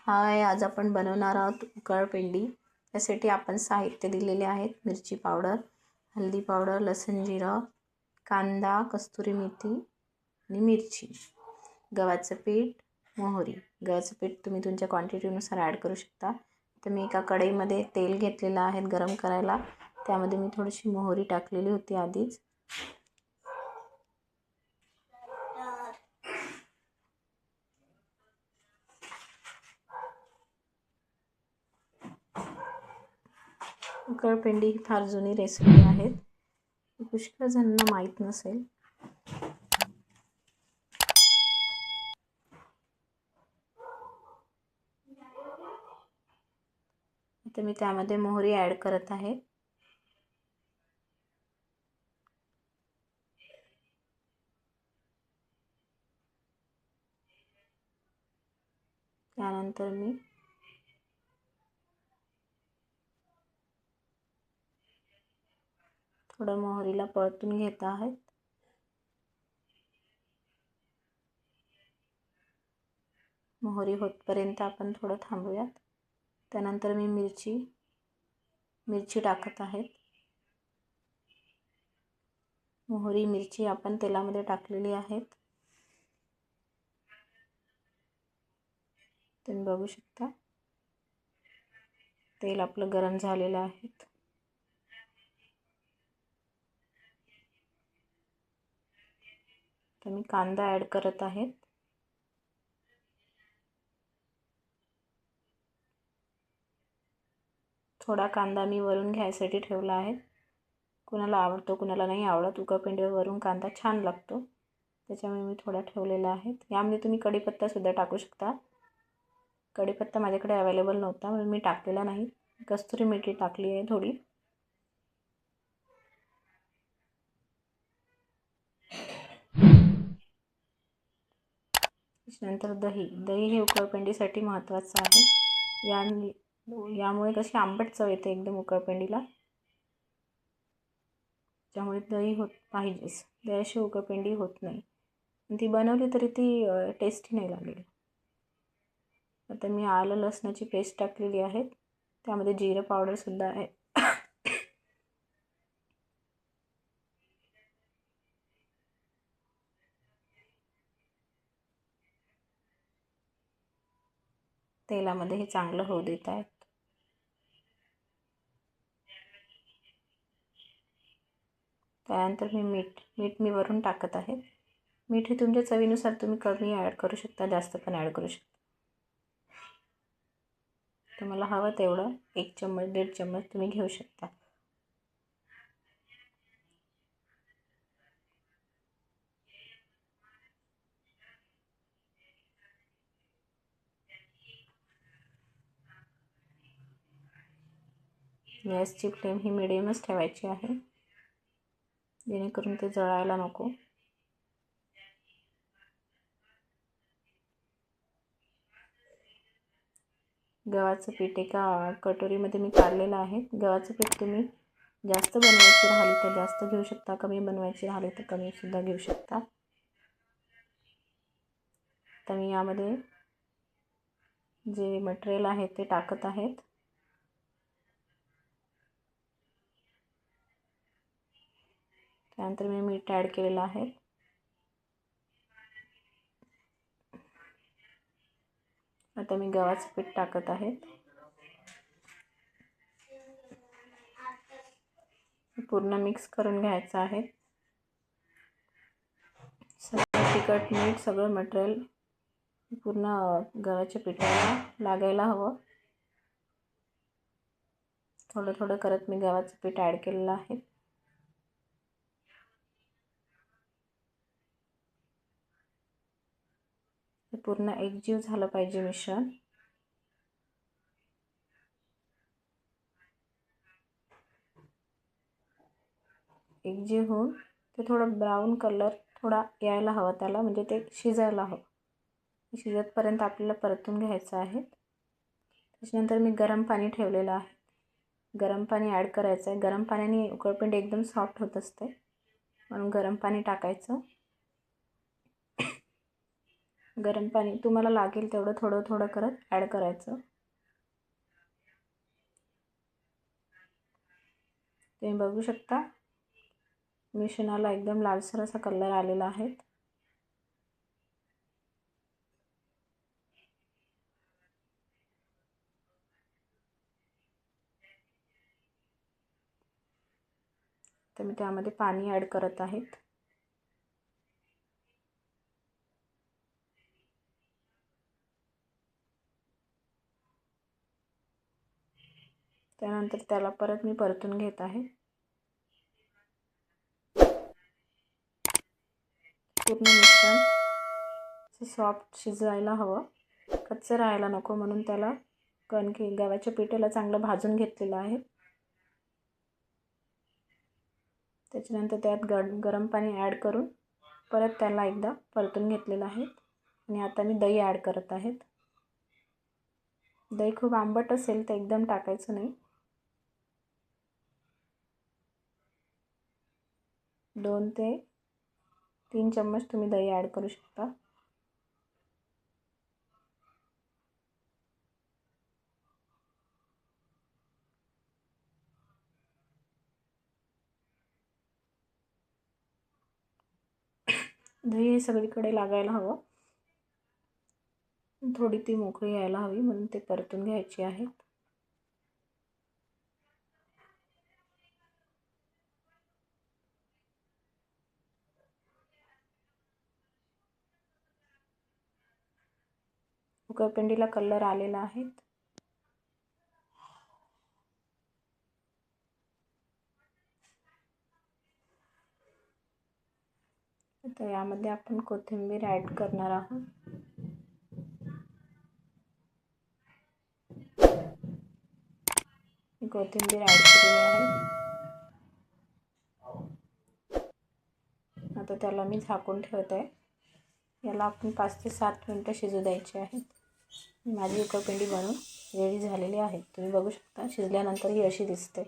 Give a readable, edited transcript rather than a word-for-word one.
हाय, आज आपण बनवणार आहोत उकळपेंडी। यासाठी आपण साहित्य दिलेले आहेत: मिरची पावडर, हळदी पावडर, लसूण जिरं, कांदा, कस्तुरी मेथी आणि मिरची, गव्हाचं पीठ, मोहरी। गव्हाचं पीठ तुम्ही तुमच्या क्वांटिटीनुसार ॲड करू शकता। तर मी एका कढईमध्ये तेल घेतलेलं आहे गरम करायला। त्यामध्ये मी थोडीशी मोहरी टाकलेली होती आधीच। उकळपेंडी ही फार जुनी रेसिपी आहे, पुष्कळ जणांना माहीत नसेल। आता मी त्यामध्ये मोहरी ॲड करत आहे। त्यानंतर मी थोडं मोहरीला परतून घेत आहे। मोहरी होतपर्यंत आपण थोडं थांबूयात। त्यानंतर मी मिरची टाकत आहे। मोहरी मिरची आपण तेलामध्ये टाकलेली आहेत, तुम्ही बघू शकता। तेल आपलं गरम झालेलं आहे। तर मी कांदा ॲड करत आहे। थोडा कांदा मी वरून घ्यायसाठी ठेवला आहे। कुणाला आवडतो कुणाला नाही आवडत। उकळपेंडीवर वरून कांदा छान लागतो, त्याच्यामुळे मी थोडा ठेवलेला आहे। यामध्ये तुम्ही कढीपत्ता सुद्धा टाकू शकता। कढीपत्ता माझ्याकडे अवेलेबल नव्हता म्हणून मी टाकलेला नाही। कस्तुरी मेथी टाकली आहे थोडी। त्यानंतर दही हे उकळपेंडीसाठी महत्त्वाचं आहे। यामुळे कशी आंबट चव येते एकदम उकळपेंडीला, त्यामुळे दही पाहिजेच। दह्याशिवाय उकळपेंडी होत नाही, ती बनवली तरी ती टेस्टी नाही लागेल। आता मी आलं लसणाची पेस्ट टाकलेली आहे। त्यामध्ये जिरं पावडर सुद्धा आहे। तेलामध्ये हे चांगलं होऊ देत आहे। त्यानंतर मी मीठ मी वरून टाकत आहे। मीठ हे तुमच्या चवीनुसार तुम्ही कमी ॲड करू शकता, जास्त पण ॲड करू शकता। तुम्हाला हवं तेवढं 1 चम्मच 1.5 चम्मच तुम्ही घेऊ शकता। गॅसची फ्लेम ही मिडियमच ठेवायची आहे, जेणेकरून ते जळायला नको। गव्हाचं पीठ एका कटोरीमध्ये मी काढलेलं आहे। गव्हाचं पीठ तुम्ही जास्त बनवायची राहिली तर जास्त घेऊ शकता, कमी बनवायची राहिली तर कमी सुद्धा घेऊ शकता। तर मी यामध्ये जे मटेरियल आहे ते टाकत आहेत। त्यानंतर मी मीठ ॲड केलेलं आहे। आता मी गव्हाचं पीठ टाकत आहे। पूर्ण मिक्स करून घ्यायचं आहे। सगळं तिखट मीठ सगळं मटेरियल पूर्ण गव्हाच्या पिठाला लागायला हवं। थोडं थोडं करत मी गव्हाचं पीठ ॲड केलेलं आहे। हे पूर्ण एकजीव झालं पाहिजे मिश्रण। एकजीव होऊन ते थोडं ब्राऊन कलर थोडा यायला हवा त्याला, म्हणजे ते शिजायला हवं। शिजतपर्यंत आपल्याला परतून घ्यायचं आहे। त्याच्यानंतर मी गरम पाणी ठेवलेलं आहे, गरम पाणी ॲड करायचं आहे। गरम पाण्याने उकळपेंडी एकदम सॉफ्ट होत असते, म्हणून गरम पाणी टाकायचं। गरम पाणी तुम्हाला लागेल तेवढं थोडं थोडं करत ॲड करायचं. तुम्ही बघू शकता मिश्रणाला एकदम लालसर असा कलर आलेला आहे. तर मी त्यामध्ये पाणी ॲड करत आहे. त्यानंतर त्याला परत मी परतून घेत आहे. पूर्ण मिश्रण सॉफ्ट शिजवायला हवं, कच्चं राहायला नको, म्हणून त्याला कणकी गव्हाच्या पिठाला चांगलं भाजून घेतलेलं आहे. त्याच्यानंतर त्यात गरम पाणी ॲड करून परत त्याला एकदा परतून घेतलेलं आहे. आणि आता मी दही ॲड करत आहे. दही खूप आंबट असेल तर एकदम टाकायचं नाही. 2 ते 3 चम्मच तुम्ही दही ॲड करू शकता. दही हे सगळीकडे लागायला हवं. थोडी ती मोकळी यायला हवी, म्हणून ते परतून घ्यायची आहे. उकळपेंडीला कलर आलेला आहे. आता यामध्ये आपण कोथिंबीर ॲड करणार आहोत. कोथिंबीर ॲड केलेली आहे. आता त्याला मी झाकून ठेवत आहे. याला आपण 5 ते 7 मिनिटं शिजू द्यायचे आहेत. माझी उकळपेंडी बनवून रेडी झालेली आहे. तुम्ही बघू शकता शिजल्यानंतर ही अशी दिसते.